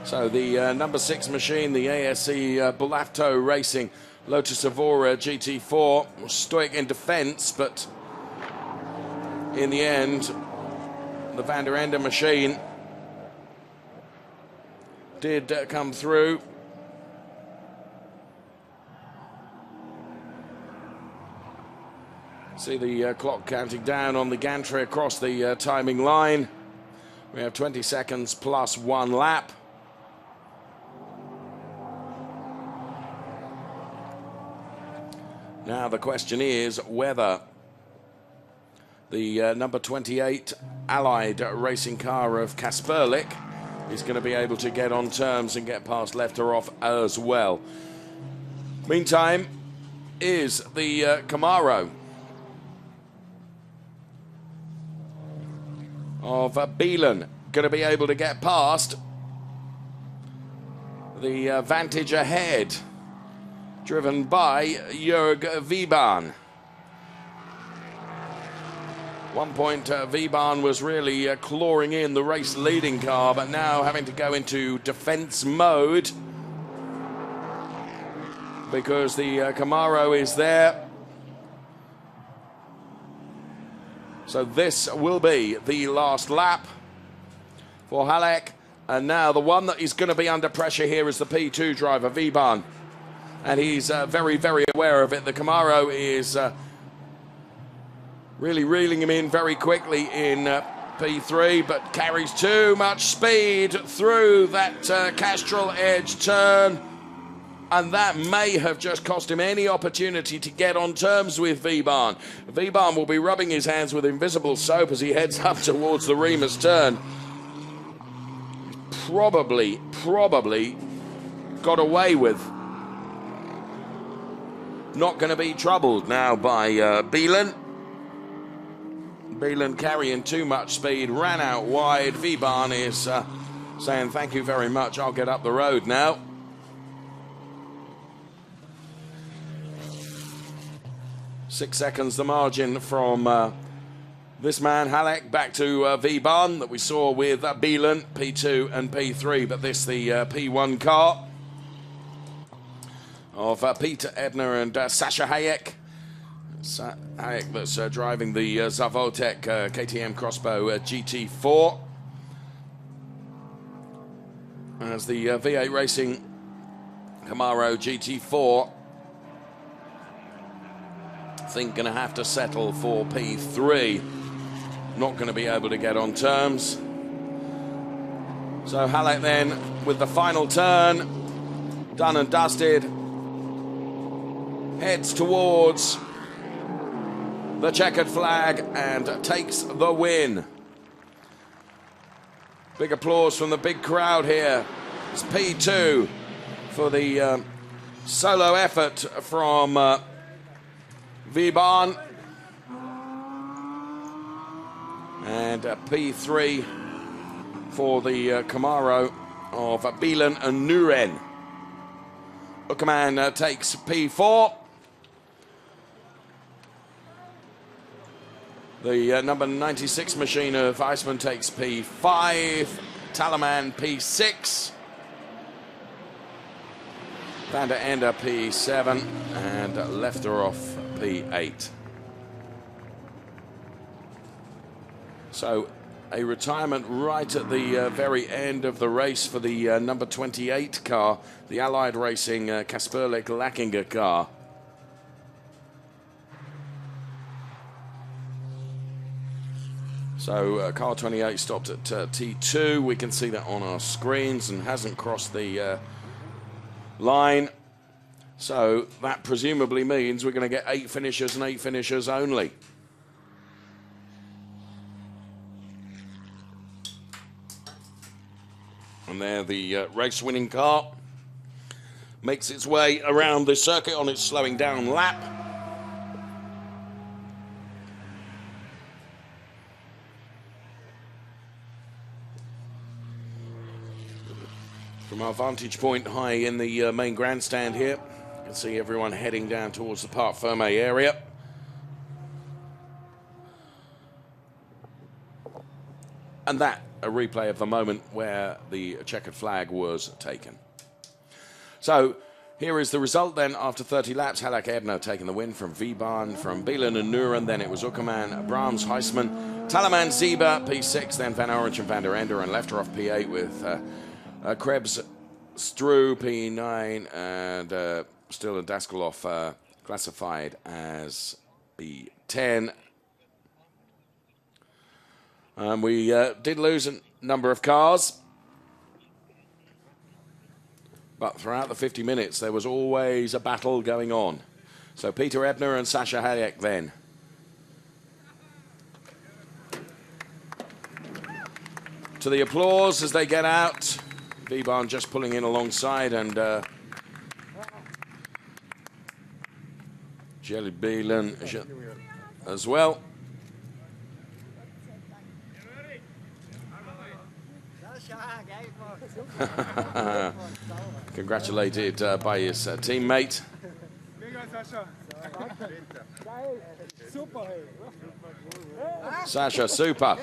S1: So the number 6 machine, the ASE Bulafto Racing Lotus Evora GT4, was stoic in defence, but in the end, the Van der Ende machine did come through. See the clock counting down on the gantry across the timing line. We have 20 seconds plus 1 lap. Now the question is whether the number 28 Allied racing car of Kasperlik is going to be able to get on terms and get past Lefteroff as well. Meantime, is the Camaro of Bielan going to be able to get past the Vantage ahead, driven by Jörg Wiebahn? One point, Wiebahn was really clawing in the race leading car, but now having to go into defense mode because the Camaro is there. So this will be the last lap for Halleck. And now the one that is going to be under pressure here is the P2 driver, Wiebahn. And he's very, very aware of it. The Camaro is really reeling him in very quickly in P3, but carries too much speed through that Castrol Edge turn. And that may have just cost him any opportunity to get on terms with Wiebahn. Wiebahn will be rubbing his hands with invisible soap as he heads up towards the Remus turn. Probably got away with. Not going to be troubled now by Bielan. Bielan carrying too much speed, ran out wide. Wiebahn is saying thank you very much, I'll get up the road now. Six seconds the margin from this man, Halleck, back to Wiebahn that we saw with Bielan, P2 and P3, but this the P1 car of Peter Ebner and Sasha Hayek. Hayek that's driving the Zavotek KTM Crossbow GT4. As the V8 Racing Camaro GT4, I think going to have to settle for P3. Not going to be able to get on terms. So Halleck then with the final turn, done and dusted, heads towards the checkered flag and takes the win. Big applause from the big crowd here. It's P2 for the solo effort from Wiebahn. And P3 for the Camaro of Bielan and Nuren. Uckerman takes P4. The number 96 machine of Iceman takes P5. Talaman P6. Van der Ende P7. And Lefteroff P8. So a retirement right at the very end of the race for the number 28 car, the Allied Racing Kasperlik Lackinger car. So car 28 stopped at T2. We can see that on our screens and hasn't crossed the line. So that presumably means we're going to get 8 finishers and 8 finishers only. And there the race-winning car makes its way around the circuit on its slowing down lap. From our vantage point high in the main grandstand here, you can see everyone heading down towards the Parc Ferme area. And that, a replay of the moment where the checkered flag was taken. So here is the result then after 30 laps. Halleck Ebner taking the win from Wiebahn, from Bielan and Nuren. Then it was Uckerman, Brahms, Heisman, Talaman, Zieber, P6, then Van Orange and Van der Ende and Lefteroff P8 with Krebs, Stru P9 and Still and Daskalov classified as P10. We did lose a number of cars, but throughout the 50 minutes there was always a battle going on. So Peter Ebner and Sasha Hayek then. to the applause as they get out. Viban just pulling in alongside, and Jelly Beelan as well. Congratulated by his teammate. Sasha, super.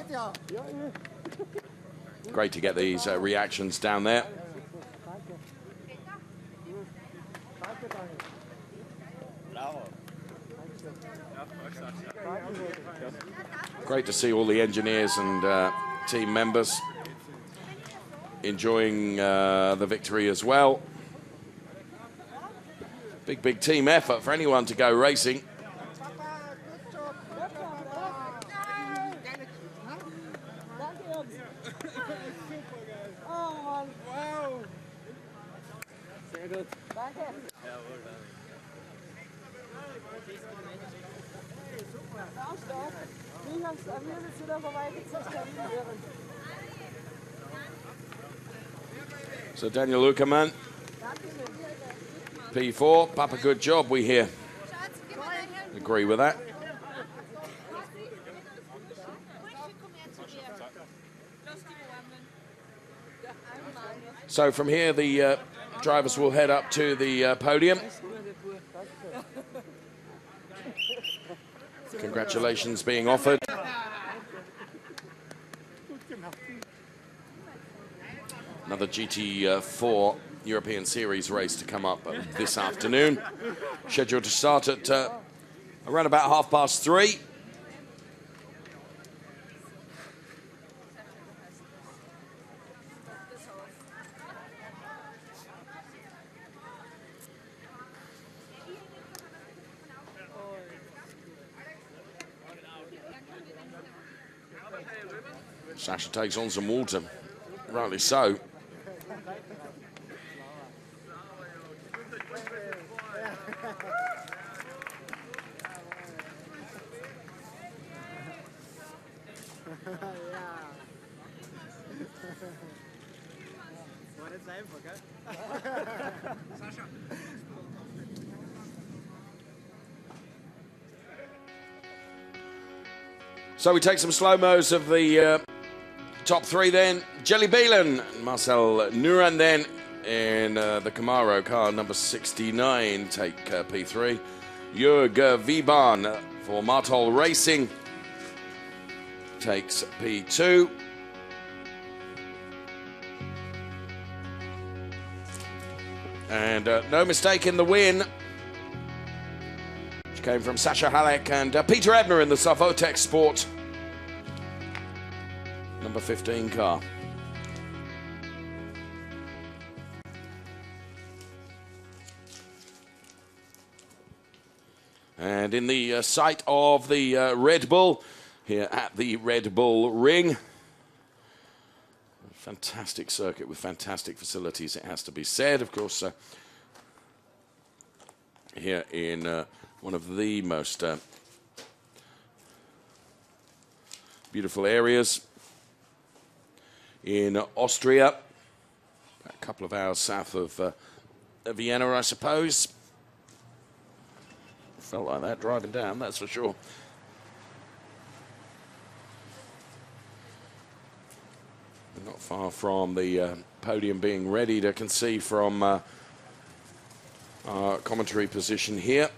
S1: Great to get these reactions down there. Great to see all the engineers and team members enjoying the victory as well. Big team effort for anyone to go racing. So Daniel Lukerman, P4, Papa, good job, we hear. Agree with that. So from here, the drivers will head up to the podium. Congratulations being offered. Another GT4 European Series race to come up this afternoon. Scheduled to start at around about 3:30. Sasha takes on some water, rightly so. So we take some slow-mos of the top three then. Jelly Beelan, Marcel Nuran then in the Camaro car number 69 take P3. Jörg Viban for Martol Racing takes P2. And no mistake in the win, which came from Sasha Halleck and Peter Ebner in the Savotec Sport number 15 car. And in the sight of the Red Bull, here at the Red Bull Ring. Fantastic circuit with fantastic facilities, it has to be said. Of course, here in one of the most beautiful areas in Austria, a couple of hours south of Vienna, I suppose. Felt like that driving down, that's for sure. Not far from the podium being ready to concede from our commentary position here.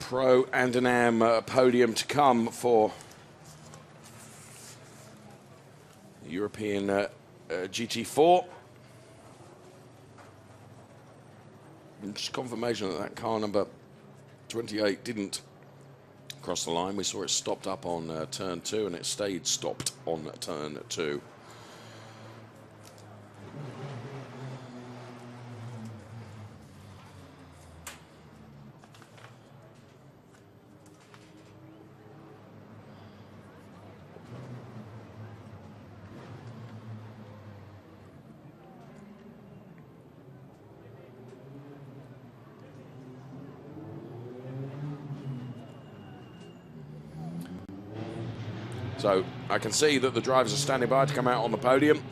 S1: Pro and an Am podium to come for the European GT4. And just confirmation that that car number 28 didn't cross the line. We saw it stopped up on turn 2 and it stayed stopped on turn 2. So I can see that the drivers are standing by to come out on the podium.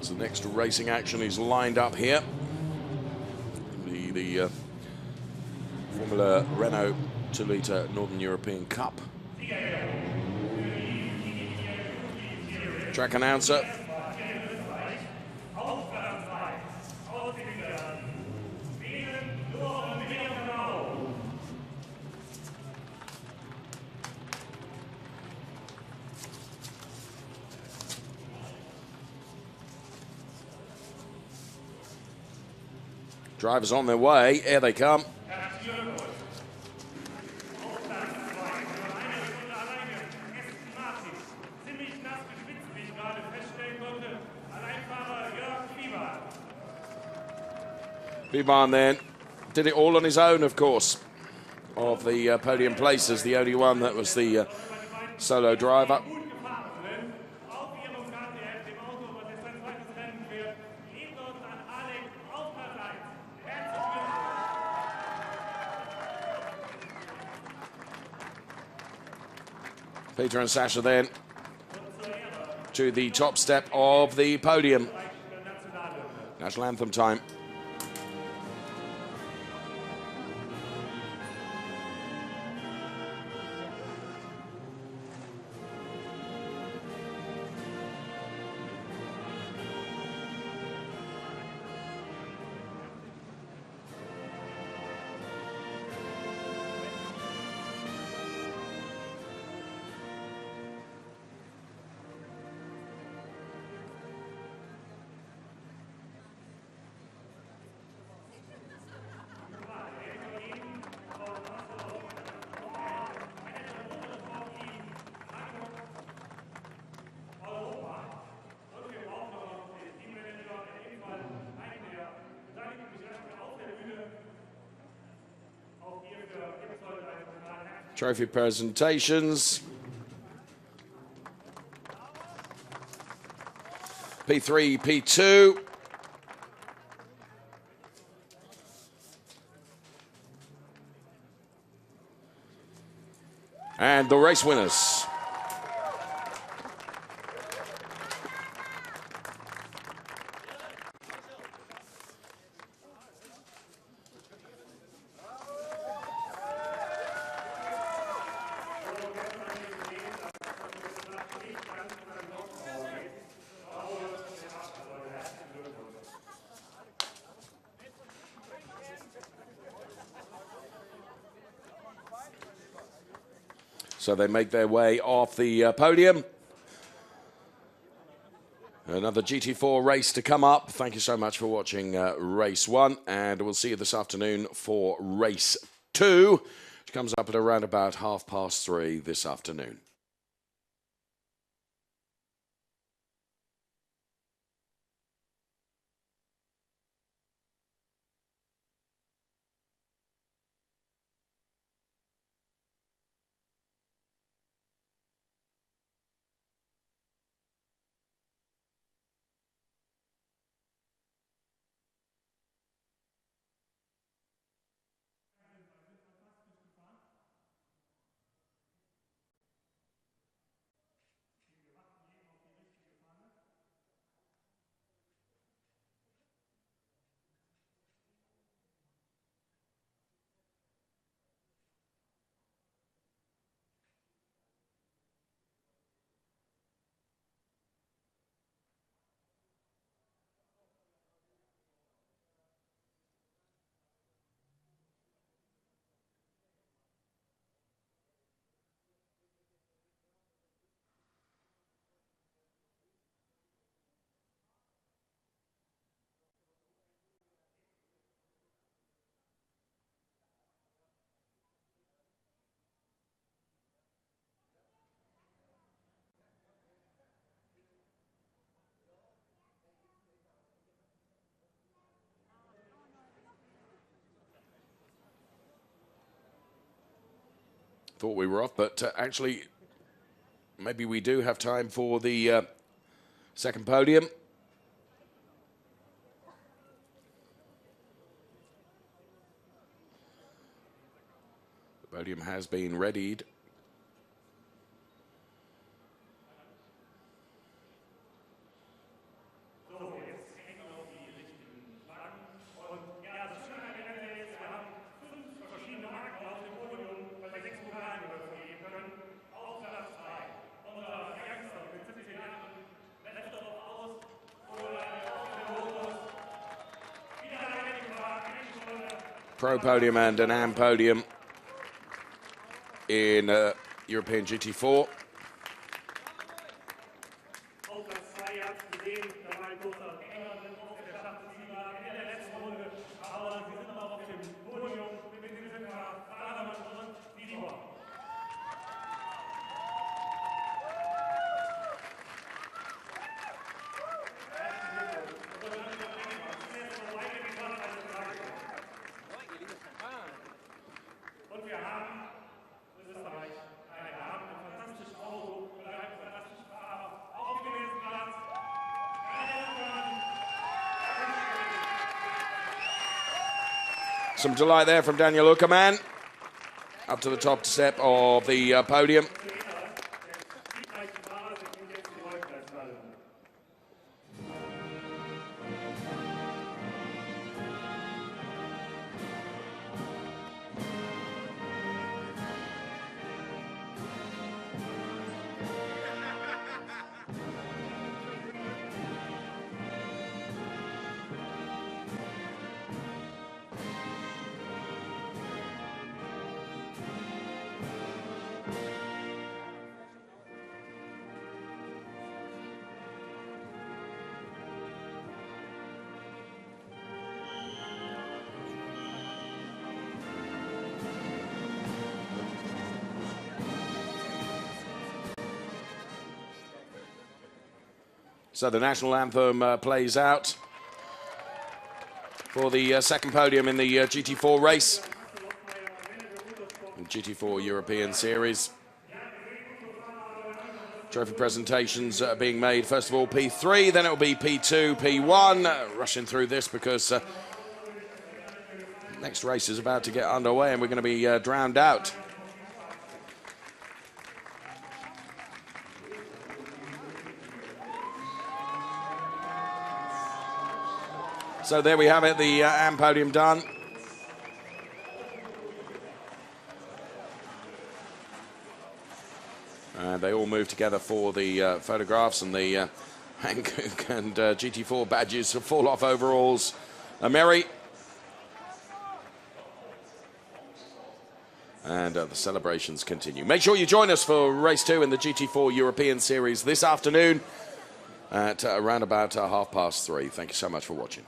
S1: So the next racing action is lined up here. The Formula Renault 2-litre Northern European Cup. Track announcer. Drivers on their way. Here they come. Biban then did it all on his own, of course. Of the podium places, the only one that was the solo driver. Peter and Sasha then to the top step of the podium. National anthem time. Trophy presentations. P3, P2. And the race winners. So they make their way off the podium. Another GT4 race to come up. Thank you so much for watching race 1. And we'll see you this afternoon for race 2, which comes up at around about 3:30 this afternoon. Thought we were off, but actually, maybe we do have time for the second podium. Podium has been readied. Pro podium and an AM podium in European GT4. Some delight there from Daniel Uckerman. Up to the top step of the podium. So the national anthem plays out for the second podium in the GT4 race, GT4 European Series. Trophy presentations are being made. First of all, P3, then it will be P2, P1. Rushing through this because next race is about to get underway and we're going to be drowned out. So there we have it, the AM podium done. And they all move together for the photographs, and the Hankook and GT4 badges fall off overalls. Mary. And the celebrations continue. Make sure you join us for race 2 in the GT4 European Series this afternoon at around about 3:30. Thank you so much for watching.